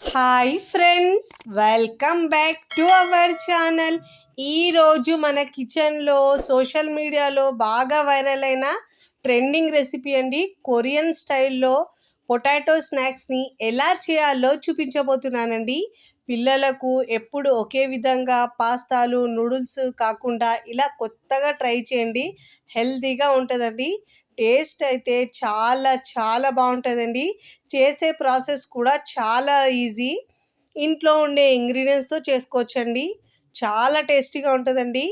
Hi friends, welcome back to our channel. ఈరోజు మన కిచెన్లో సోషల్ మీడియాలో బాగా వైరల్ అయిన ట్రెండింగ్ రెసిపీ అండి. కొరియన్ స్టైల్లో పొటాటో స్నాక్స్ని ఎలా చేయాలో చూపించబోతున్నానండి. పిల్లలకు ఎప్పుడు ఒకే విధంగా పాస్తాలు నూడిల్స్ కాకుండా ఇలా కొత్తగా ట్రై చేయండి. హెల్తీగా ఉంటుందండి. టేస్ట్ అయితే చాలా చాలా బాగుంటుందండి. చేసే ప్రాసెస్ కూడా చాలా ఈజీ. ఇంట్లో ఉండే ఇంగ్రీడియంట్స్తో చేసుకోవచ్చండి. చాలా టేస్టీగా ఉంటుందండి.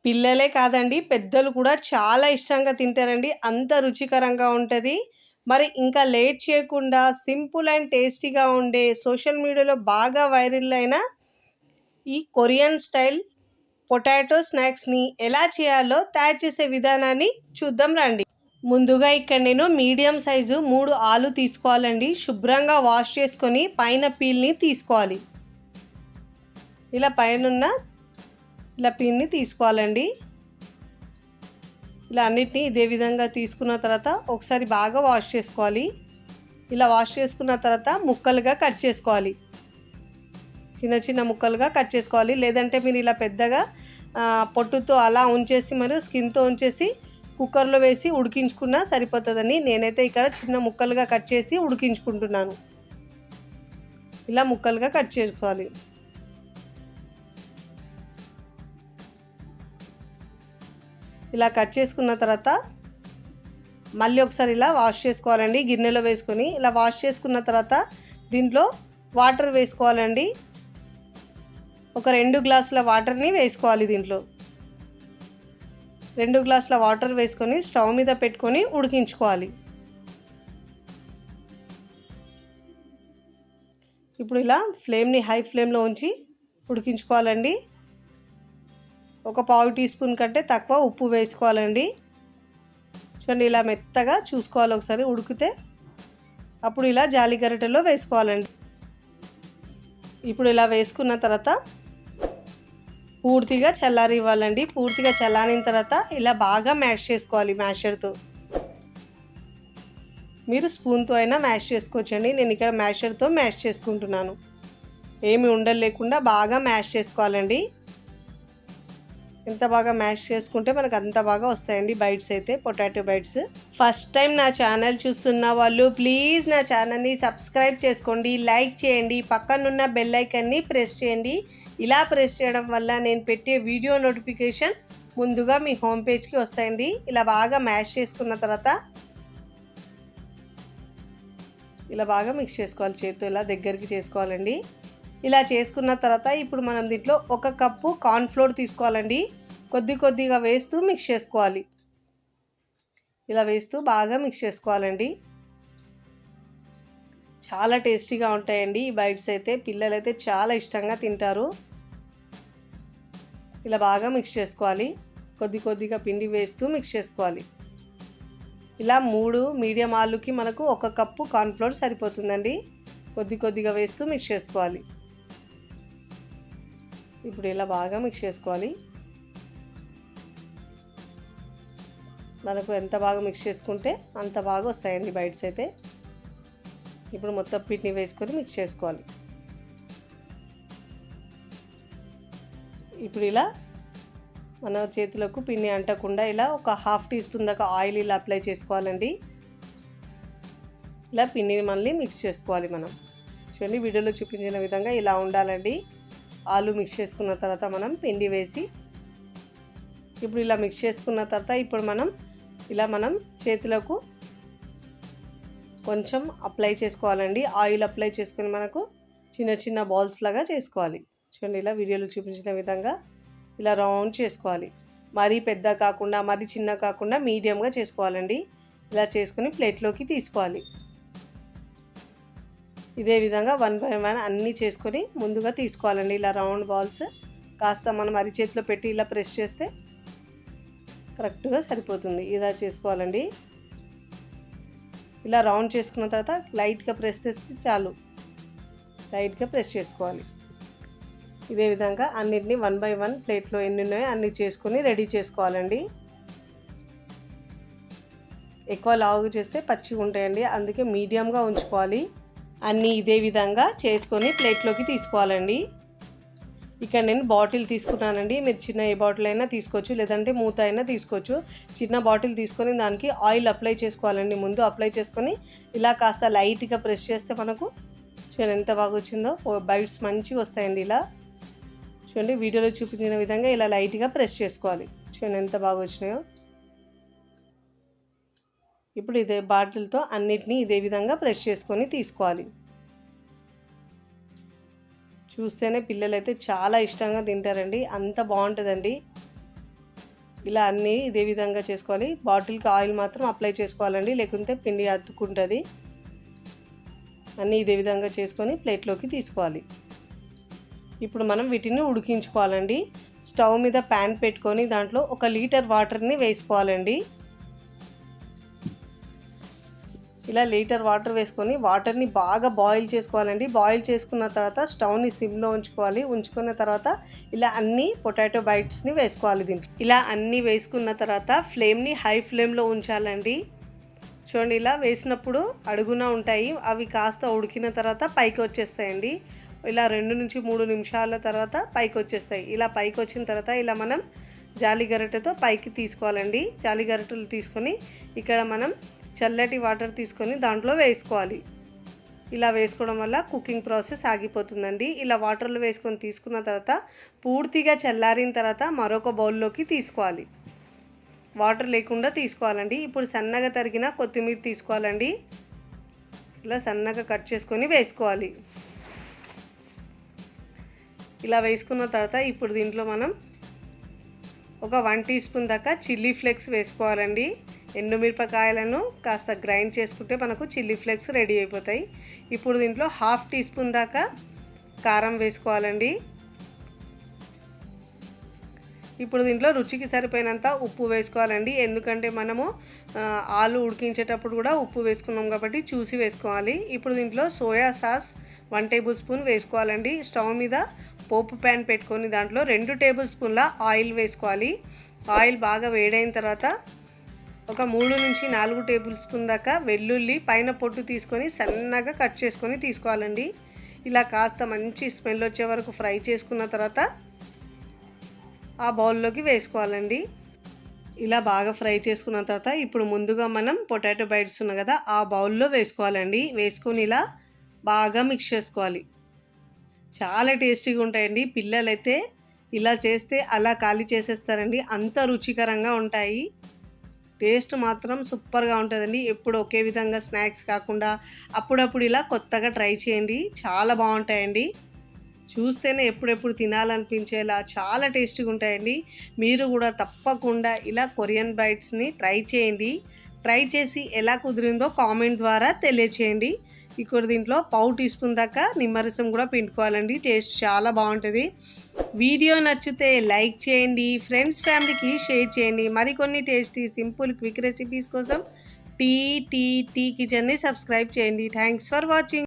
పిల్లలే కాదండి, పెద్దలు కూడా చాలా ఇష్టంగా తింటారండి. అంత రుచికరంగా ఉంటుంది. మరి ఇంకా లేట్ చేయకుండా సింపుల్ అండ్ టేస్టీగా ఉండే సోషల్ మీడియాలో బాగా వైరల్ అయిన ఈ కొరియన్ స్టైల్ పొటాటో స్నాక్స్ని ఎలా చేయాలో తయారు చేసే విధానాన్ని చూద్దాం రండి. ముందుగా ఇక్కడ నేను మీడియం సైజు 3 ఆలు తీసుకోవాలండి. శుభ్రంగా వాష్ చేసుకొని పైన పీల్ని తీసుకోవాలి. ఇలా పైన ఇలా పీల్ని తీసుకోవాలండి. ఇలా అన్నిటినీ ఇదే విధంగా తీసుకున్న తర్వాత ఒకసారి బాగా వాష్ చేసుకోవాలి. ఇలా వాష్ చేసుకున్న తర్వాత ముక్కలుగా కట్ చేసుకోవాలి. చిన్న చిన్న ముక్కలుగా కట్ చేసుకోవాలి. లేదంటే మీరు ఇలా పెద్దగా పొట్టుతో అలా ఉంచేసి మరియు స్కిన్తో ఉంచేసి కుక్కర్లో వేసి ఉడికించుకున్నా సరిపోతుందని నేనైతే ఇక్కడ చిన్న ముక్కలుగా కట్ చేసి ఉడికించుకుంటున్నాను. ఇలా ముక్కలుగా కట్ చేసుకోవాలి. ఇలా కట్ చేసుకున్న తర్వాత మళ్ళీ ఒకసారి ఇలా వాష్ చేసుకోవాలండి. గిన్నెలో వేసుకొని ఇలా వాష్ చేసుకున్న తర్వాత దీంట్లో వాటర్ వేసుకోవాలండి. ఒక 2 గ్లాసుల వాటర్ని వేసుకోవాలి. దీంట్లో 2 గ్లాసుల వాటర్ వేసుకొని స్టవ్ మీద పెట్టుకొని ఉడికించుకోవాలి. ఇప్పుడు ఇలా ఫ్లేమ్ని హై ఫ్లేమ్లో ఉంచి ఉడికించుకోవాలండి. ఒక పావు టీ స్పూన్ కంటే తక్కువ ఉప్పు వేసుకోవాలండి. చూడండి, ఇలా మెత్తగా చూసుకోవాలి. ఒకసారి ఉడికితే అప్పుడు ఇలా జాలి గరిటెలో వేసుకోవాలండి. ఇప్పుడు ఇలా వేసుకున్న తర్వాత పూర్తిగా చల్లారివ్వాలండి. పూర్తిగా చల్లారిన తర్వాత ఇలా బాగా మ్యాష్ చేసుకోవాలి. మ్యాషర్తో మీరు స్పూన్తో అయినా మ్యాష్ చేసుకోవచ్చండి. నేను ఇక్కడ మ్యాషర్తో మ్యాష్ చేసుకుంటున్నాను. ఏమి ఉండలు లేకుండా బాగా మ్యాష్ చేసుకోవాలండి. ఎంత బాగా మ్యాష్ చేసుకుంటే మనకు అంత బాగా వస్తాయండి బైట్స్ అయితే, పొటాటో బైట్స్. ఫస్ట్ టైం నా ఛానల్ చూస్తున్న వాళ్ళు ప్లీజ్ నా ఛానల్ని సబ్స్క్రైబ్ చేసుకోండి, లైక్ చేయండి, పక్కనున్న బెల్ ఐకాన్ని ప్రెస్ చేయండి. ఇలా ప్రెస్ చేయడం వల్ల నేను పెట్టే వీడియో నోటిఫికేషన్ ముందుగా మీ హోమ్ పేజ్కి వస్తాయండి. ఇలా బాగా మ్యాష్ చేసుకున్న తర్వాత ఇలా బాగా మిక్స్ చేసుకోవాలి. చేతితో ఇలా దగ్గరికి చేసుకోవాలండి. ఇలా చేసుకున్న తర్వాత ఇప్పుడు మనం దీంట్లో 1 కప్పు కార్న్ఫ్లోర్ తీసుకోవాలండి. కొద్దిగా వేస్తూ మిక్స్ చేసుకోవాలి. ఇలా వేస్తూ బాగా మిక్స్ చేసుకోవాలండి. చాలా టేస్టీగా ఉంటాయండి ఈ బైట్స్ అయితే. పిల్లలైతే చాలా ఇష్టంగా తింటారు. ఇలా బాగా మిక్స్ చేసుకోవాలి. కొద్దిగా పిండి వేస్తూ మిక్స్ చేసుకోవాలి. ఇలా 3 మీడియం ఆలుకి మనకు 1 కప్పు కార్న్ఫ్లోర్ సరిపోతుందండి. కొద్దిగా వేస్తూ మిక్స్ చేసుకోవాలి. ఇప్పుడు ఇలా బాగా మిక్స్ చేసుకోవాలి. మనకు ఎంత బాగా మిక్స్ చేసుకుంటే అంత బాగా వస్తాయండి బైట్స్ అయితే. ఇప్పుడు మొత్తం పిండి వేసుకొని మిక్స్ చేసుకోవాలి. ఇప్పుడు ఇలా మన చేతులకు పిండి అంటకుండా ఇలా ఒక హాఫ్ టీ స్పూన్ దాకా ఆయిల్ ఇలా అప్లై చేసుకోవాలండి. ఇలా పిండిని మళ్ళీ మిక్స్ చేసుకోవాలి. మనం చూడండి, వీడియోలో చూపించిన విధంగా ఇలా ఉండాలండి. ఆలు మిక్స్ చేసుకున్న తర్వాత మనం పిండి వేసి ఇప్పుడు ఇలా మిక్స్ చేసుకున్న తర్వాత ఇప్పుడు మనం చేతులకు కొంచెం అప్లై చేసుకోవాలండి. ఆయిల్ అప్లై చేసుకొని మనకు చిన్న బాల్స్ లాగా చేసుకోవాలి. చూడండి, ఇలా వీడియోలో చూపించిన విధంగా ఇలా రౌండ్ చేసుకోవాలి. మరీ పెద్ద కాకుండా మరీ చిన్న కాకుండా మీడియంగా చేసుకోవాలండి. ఇలా చేసుకొని ప్లేట్లోకి తీసుకోవాలి. ఇదే విధంగా 1 బై 1 అన్నీ చేసుకొని ముందుగా తీసుకోవాలండి. ఇలా రౌండ్ బాల్స్ కాస్త మనం అరిచేతిలో పెట్టి ఇలా ప్రెస్ చేస్తే కరెక్ట్గా సరిపోతుంది. ఇలా చేసుకోవాలండి. ఇలా రౌండ్ చేసుకున్న తర్వాత లైట్గా ప్రెస్ చేస్తే చాలు. లైట్గా ప్రెస్ చేసుకోవాలి. ఇదే విధంగా అన్నిటినీ 1 బై 1 ప్లేట్లో ఎన్ని ఉన్నాయో అన్నీ చేసుకొని రెడీ చేసుకోవాలండి. ఎక్కువ లావుగా చేస్తే పచ్చిగా ఉంటాయండి. అందుకే మీడియంగా ఉంచుకోవాలి. అన్నీ ఇదే విధంగా చేసుకొని ప్లేట్లోకి తీసుకోవాలండి. ఇక్కడ నేను బాటిల్ తీసుకున్నానండి. మీరు చిన్న ఏ బాటిల్ అయినా తీసుకోవచ్చు, లేదంటే మూత అయినా తీసుకోవచ్చు. చిన్న బాటిల్ తీసుకొని దానికి ఆయిల్ అప్లై చేసుకోవాలండి. ముందు అప్లై చేసుకొని ఇలా కాస్త లైట్గా ప్రెస్ చేస్తే మనకు చూడండి ఎంత బాగా వచ్చిందో. బైట్స్ మంచిగా వస్తాయండి. ఇలా చూడండి, వీడియోలో చూపించిన విధంగా ఇలా లైట్గా ప్రెస్ చేసుకోవాలి. చూడండి ఎంత బాగా వచ్చినాయో. ఇప్పుడు ఇదే బాటిల్తో అన్నిటినీ ఇదే విధంగా ప్రెస్ చేసుకొని తీసుకోవాలి. చూస్తేనే పిల్లలైతే చాలా ఇష్టంగా తింటారండి, అంత బాగుంటుందండి. ఇలా అన్నీ ఇదే విధంగా చేసుకోవాలి. బాటిల్కి ఆయిల్ మాత్రం అప్లై చేసుకోవాలండి, లేకుంటే పిండి అతుక్కుంటుంది. అన్నీ ఇదే విధంగా చేసుకొని ప్లేట్లోకి తీసుకోవాలి. ఇప్పుడు మనం వీటిని ఉడికించుకోవాలండి. స్టవ్ మీద ప్యాన్ పెట్టుకొని దాంట్లో 1 లీటర్ వాటర్ని వేసుకోవాలండి. ఇలా లీటర్ వాటర్ వేసుకొని వాటర్ని బాగా బాయిల్ చేసుకోవాలండి. బాయిల్ చేసుకున్న తర్వాత స్టవ్ని సిమ్లో ఉంచుకోవాలి. ఉంచుకున్న తర్వాత ఇలా అన్ని పొటాటో బైట్స్ని వేసుకోవాలి దీంట్లో. ఇలా అన్నీ వేసుకున్న తర్వాత ఫ్లేమ్ని హై ఫ్లేమ్లో ఉంచాలండి. చూడండి, ఇలా వేసినప్పుడు అడుగున ఉంటాయి, అవి కాస్త ఉడికిన తర్వాత పైకి వచ్చేస్తాయండి. ఇలా 2 నుంచి 3 నిమిషాల తర్వాత పైకి వచ్చేస్తాయి. ఇలా పైకి వచ్చిన తర్వాత ఇలా మనం జాలి గరిటెతో పైకి తీసుకోవాలండి. జాలి గరిటెలు తీసుకొని ఇక్కడ మనం చల్లటి వాటర్ తీసుకొని దాంట్లో వేసుకోవాలి. ఇలా వేసుకోవడం వల్ల కుకింగ్ ప్రాసెస్ ఆగిపోతుందండి. ఇలా వాటర్లో వేసుకొని తీసుకున్న తర్వాత పూర్తిగా చల్లారిన తర్వాత మరొక బౌల్లోకి తీసుకోవాలి. వాటర్ లేకుండా తీసుకోవాలండి. ఇప్పుడు సన్నగా తరిగిన కొత్తిమీర తీసుకోవాలండి. ఇలా సన్నగా కట్ చేసుకొని వేసుకోవాలి. ఇలా వేసుకున్న తర్వాత ఇప్పుడు దీంట్లో మనం ఒక 1 టీ స్పూన్ దాకా చిల్లీ ఫ్లేక్స్ వేసుకోవాలండి. ఎండుమిరపకాయలను కాస్త గ్రైండ్ చేసుకుంటే మనకు చిల్లీ ఫ్లేక్స్ రెడీ అయిపోతాయి. ఇప్పుడు దీంట్లో 1/2 టీ స్పూన్ దాకా కారం వేసుకోవాలండి. ఇప్పుడు దీంట్లో రుచికి సరిపోయినంత ఉప్పు వేసుకోవాలండి. ఎందుకంటే మనము ఆలు ఉడికించేటప్పుడు కూడా ఉప్పు వేసుకున్నాం కాబట్టి చూసి వేసుకోవాలి. ఇప్పుడు దీంట్లో సోయా సాస్ 1 టేబుల్ స్పూన్ వేసుకోవాలండి. స్టవ్ మీద పోపు ప్యాన్ పెట్టుకొని దాంట్లో 2 టేబుల్ స్పూన్ల ఆయిల్ వేసుకోవాలి. ఆయిల్ బాగా వేడైన తర్వాత ఒక 3 నుంచి 4 టేబుల్ స్పూన్ దాకా వెల్లుల్లి పైన పొట్టు తీసుకొని సన్నగా కట్ చేసుకొని తీసుకోవాలండి. ఇలా కాస్త మంచి స్మెల్ వచ్చే వరకు ఫ్రై చేసుకున్న తర్వాత ఆ బౌల్లోకి వేసుకోవాలండి. ఇలా బాగా ఫ్రై చేసుకున్న తర్వాత ఇప్పుడు ముందుగా మనం పొటాటో బైట్స్ ఉన్నాయి కదా, ఆ బౌల్లో వేసుకోవాలండి. వేసుకొని ఇలా బాగా మిక్స్ చేసుకోవాలి. చాలా టేస్టీగా ఉంటాయండి. పిల్లలైతే ఇలా చేస్తే అలా ఖాళీ చేసేస్తారండి, అంత రుచికరంగా ఉంటాయి. టేస్ట్ మాత్రం సూపర్గా ఉంటుందండి. ఎప్పుడు ఒకే విధంగా స్నాక్స్ కాకుండా అప్పుడప్పుడు ఇలా కొత్తగా ట్రై చేయండి, చాలా బాగుంటాయండి. చూస్తేనే ఎప్పుడెప్పుడు తినాలనిపించేలా చాలా టేస్టీగా ఉంటాయండి. మీరు కూడా తప్పకుండా ఇలా కొరియన్ బైట్స్ని ట్రై చేయండి. ట్రై చేసి ఎలా కుదిరిందో కామెంట్ ద్వారా తెలియచేయండి. ఇక్కడ దీంట్లో 1/4 టీ స్పూన్ దాకా నిమ్మరసం కూడా పిండుకోవాలండి. టేస్ట్ చాలా బాగుంటుంది. వీడియో నచ్చితే లైక్ చేయండి, ఫ్రెండ్స్ ఫ్యామిలీకి షేర్ చేయండి. మరికొన్ని టేస్టీ సింపుల్ క్విక్ రెసిపీస్ కోసం టీ కిచెన్ని సబ్స్క్రైబ్ చేయండి. Thanks for watching.